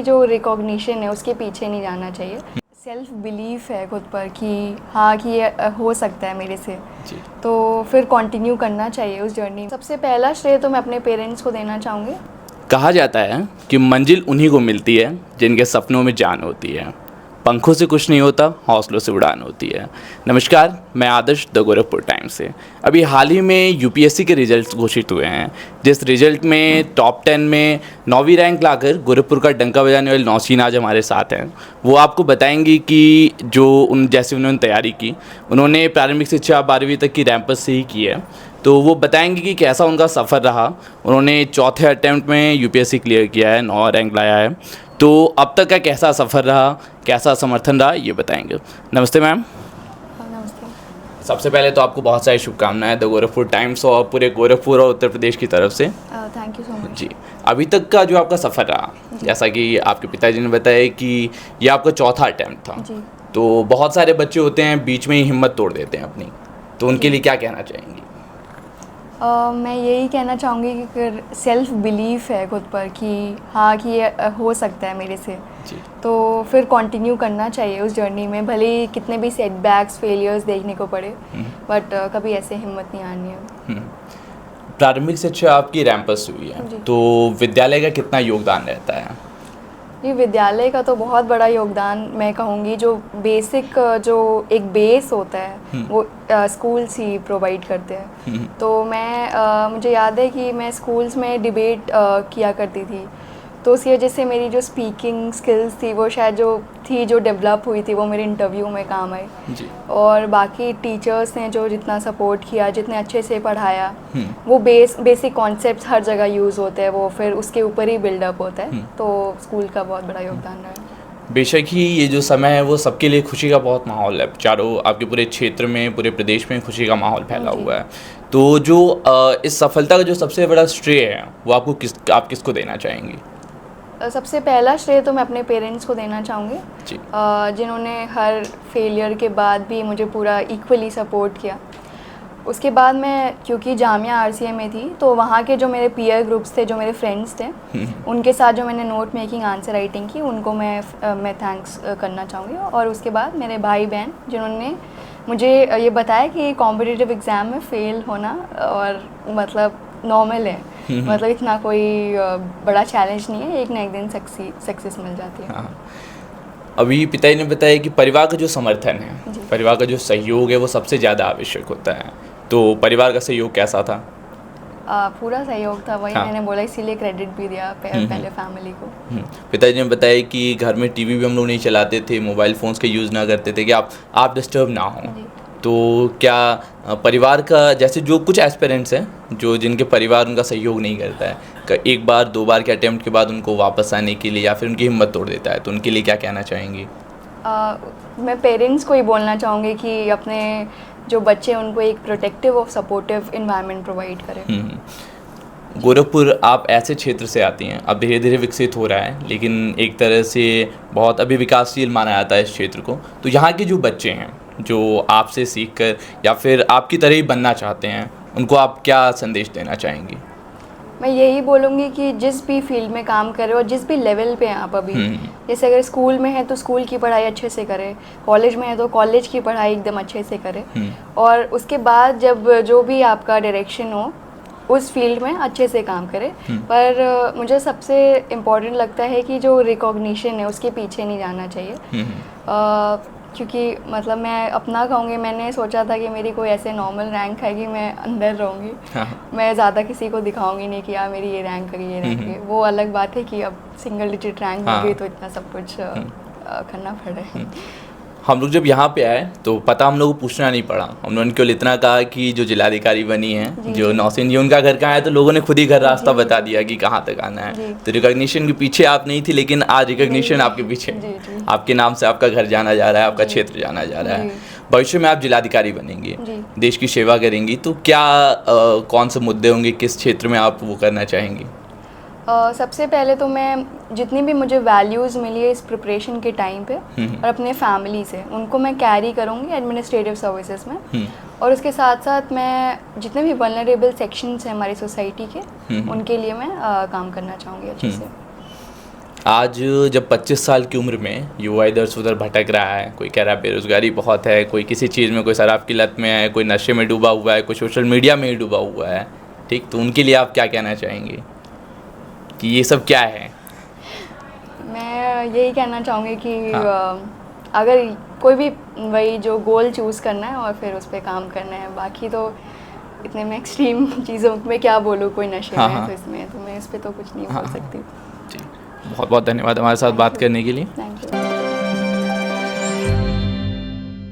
जो रिकॉग्निशन है उसके पीछे नहीं जाना चाहिए। सेल्फ बिलीफ है खुद पर कि हाँ कि ये हो सकता है मेरे से जी। तो फिर कंटिन्यू करना चाहिए उस जर्नी में। सबसे पहला श्रेय तो मैं अपने पेरेंट्स को देना चाहूँगी। कहा जाता है कि मंजिल उन्हीं को मिलती है जिनके सपनों में जान होती है। पंखों से कुछ नहीं होता, हौसलों से उड़ान होती है। नमस्कार, मैं आदर्श द गोरखपुर टाइम्स से। अभी हाल ही में यूपीएससी के रिजल्ट्स घोषित हुए हैं, जिस रिजल्ट में टॉप 10 में 9वीं रैंक लाकर गोरखपुर का डंका बजाने वाले नौशीन आज हमारे साथ हैं। वो आपको बताएंगी कि जैसे उन्होंने तैयारी की, उन्होंने प्रारंभिक शिक्षा 12वीं तक की रैंपस से ही की है, तो वो बताएंगे कि कैसा उनका सफ़र रहा। उन्होंने चौथे अटैम्प्ट में यूपीएससी क्लियर किया है, 9 रैंक लाया है। तो अब तक का कैसा सफ़र रहा, कैसा समर्थन रहा, ये बताएंगे। नमस्ते मैम। नमस्ते। सबसे पहले तो आपको बहुत सारी शुभकामनाएं द गोरखपुर टाइम्स और पूरे गोरखपुर और उत्तर प्रदेश की तरफ से। Thank you so much. जी, अभी तक का जो आपका सफ़र रहा, जैसा कि आपके पिताजी ने बताया कि ये आपका चौथा अटैम्प्ट था, जी। तो बहुत सारे बच्चे होते हैं बीच में ही हिम्मत तोड़ देते हैं अपनी, तो उनके लिए क्या कहना चाहेंगी? मैं यही कहना चाहूँगी कि अगर सेल्फ बिलीफ है खुद पर कि हाँ कि ये हो सकता है मेरे से जी। तो फिर कंटिन्यू करना चाहिए उस जर्नी में, भले ही कितने भी सेटबैक्स फेलियर्स देखने को पड़े, बट कभी ऐसे हिम्मत नहीं आनी है। प्रारंभिक शिक्षा आपकी रैंपस हुई है, जी। तो विद्यालय का कितना योगदान रहता है? ये विद्यालय का तो बहुत बड़ा योगदान मैं कहूँगी। जो बेसिक जो एक बेस होता है वो स्कूल्स ही प्रोवाइड करते हैं। तो मुझे याद है कि मैं स्कूल्स में डिबेट किया करती थी, तो उसकी वजह से मेरी जो स्पीकिंग स्किल्स थी वो शायद जो डेवलप हुई थी वो मेरे इंटरव्यू में काम आई। जी। और बाकी टीचर्स ने जो जितना सपोर्ट किया, जितने अच्छे से पढ़ाया, वो बेसिक कॉन्सेप्ट्स हर जगह यूज़ होते हैं, वो फिर उसके ऊपर ही बिल्डअप होता है। तो स्कूल का बहुत बड़ा योगदान रहा है। बेशक ही ये जो समय है वो सबके लिए खुशी का बहुत माहौल है, चारों आपके पूरे क्षेत्र में, पूरे प्रदेश में खुशी का माहौल फैला हुआ है। तो इस सफलता का जो सबसे बड़ा श्रेय है वो आप किसको देना चाहेंगी? सबसे पहला श्रेय तो मैं अपने पेरेंट्स को देना चाहूँगी, जी। जिन्होंने हर फेलियर के बाद भी मुझे पूरा इक्वली सपोर्ट किया। उसके बाद मैं क्योंकि जामिया आरसीए में थी, तो वहाँ के जो मेरे पीयर ग्रुप्स थे, जो मेरे फ्रेंड्स थे, उनके साथ जो मैंने नोट मेकिंग, आंसर राइटिंग की, उनको मैं थैंक्स करना चाहूँगी। और उसके बाद मेरे भाई बहन, जिन्होंने मुझे ये बताया कि कॉम्पिटिटिव एग्ज़ाम में फ़ेल होना और मतलब नॉर्मल है, मतलब इतना कोई बड़ा चैलेंज नहीं है, एक ना एक दिन सक्सेस मिल जाती है। हाँ। अभी पिताजी ने बताया कि परिवार का जो समर्थन है, परिवार का जो सहयोग है वो सबसे ज़्यादा आवश्यक होता है, तो परिवार का सहयोग कैसा था? पूरा सहयोग था, वही हाँ। मैंने बोला, इसीलिए क्रेडिट भी दिया पहले फैमिली को। पिताजी ने बताया कि घर में टीवी भी हम लोग नहीं चलाते थे, मोबाइल फ़ोन्स का यूज़ ना करते थे कि आप डिस्टर्ब ना हो। तो क्या परिवार का, जैसे जो कुछ एस्पिरेंट्स हैं जिनके परिवार उनका सहयोग नहीं करता है, एक बार दो बार के अटैम्प्ट के बाद उनको वापस आने के लिए या फिर उनकी हिम्मत तोड़ देता है, तो उनके लिए क्या कहना चाहेंगी? मैं पेरेंट्स को ही बोलना चाहूँगी कि अपने जो बच्चे हैं उनको एक प्रोटेक्टिव और सपोर्टिव इन्वायरमेंट प्रोवाइड करें। गोरखपुर आप ऐसे क्षेत्र से आती हैं, अब धीरे धीरे विकसित हो रहा है, लेकिन एक तरह से बहुत अभी विकासशील माना जाता है इस क्षेत्र को। तो यहाँ के जो बच्चे हैं जो आपसे सीखकर या फिर आपकी तरह ही बनना चाहते हैं, उनको आप क्या संदेश देना चाहेंगी? मैं यही बोलूँगी कि जिस भी फील्ड में काम कर रहे हो और जिस भी लेवल पे हैं आप अभी, जैसे अगर स्कूल में है तो स्कूल की पढ़ाई अच्छे से करें, कॉलेज में है तो कॉलेज की पढ़ाई एकदम अच्छे से करें, और उसके बाद जब जो भी आपका डायरेक्शन हो उस फील्ड में अच्छे से काम करें। पर मुझे सबसे इम्पॉर्टेंट लगता है कि जो रिकॉग्निशन है उसके पीछे नहीं जाना चाहिए। क्योंकि मतलब मैं अपना कहूँगी, मैंने सोचा था कि मेरी कोई ऐसे नॉर्मल रैंक है कि मैं अंदर रहूँगी। मैं ज़्यादा किसी को दिखाऊंगी नहीं कि यार मेरी ये रैंक है, ये रैंक है। वो अलग बात है कि अब सिंगल डिजिट रैंक हो गई तो इतना सब कुछ करना पड़ रहा है। हम लोग जब यहाँ पे आए तो पता हम लोग को पूछना नहीं पड़ा, हम लोगों ने केवल इतना कहा कि जो जिलाधिकारी बनी है, जो नौशीन जी, उनका घर कहाँ है, तो लोगों ने खुद ही घर रास्ता बता दिया कि कहाँ तक आना है। तो रिकॉग्निशन के पीछे आप नहीं थी, लेकिन आज रिकॉग्निशन आपके पीछे, आपके नाम से आपका घर जाना जा रहा है, आपका क्षेत्र जाना जा रहा है। भविष्य में आप जिलाधिकारी बनेंगी, देश की सेवा करेंगी, तो क्या कौन से मुद्दे होंगे, किस क्षेत्र में आप वो करना चाहेंगी? सबसे पहले तो मैं जितनी भी मुझे वैल्यूज़ मिली है इस प्रिपरेशन के टाइम पे और अपने फैमिली से, उनको मैं कैरी करूँगी एडमिनिस्ट्रेटिव सर्विसेज में। और उसके साथ साथ मैं जितने भी वल्नरेबल सेक्शंस हैं हमारी सोसाइटी के, उनके लिए मैं काम करना चाहूँगी अच्छे से। आज जब 25 साल की उम्र में युवा इधर से उधर भटक रहा है, कोई कह रहा है बेरोज़गारी बहुत है, कोई किसी चीज़ में, कोई शराब की लत में है, कोई नशे में डूबा हुआ है, कोई सोशल मीडिया में ही डूबा हुआ है, ठीक, तो उनके लिए आप क्या कहना चाहेंगे कि ये सब क्या है? मैं यही कहना चाहूँगी कि हाँ। अगर कोई भी वही जो गोल चूज़ करना है और फिर उस पर काम करना है, बाकी तो इतने में एक्सट्रीम चीज़ों में क्या बोलूँ, कोई नशे हाँ, में है हाँ। तो इसमें तो मैं इस पर तो कुछ नहीं हाँ, बोल हाँ। सकती। जी, बहुत बहुत धन्यवाद हमारे साथ बात करने के लिए। Thank you.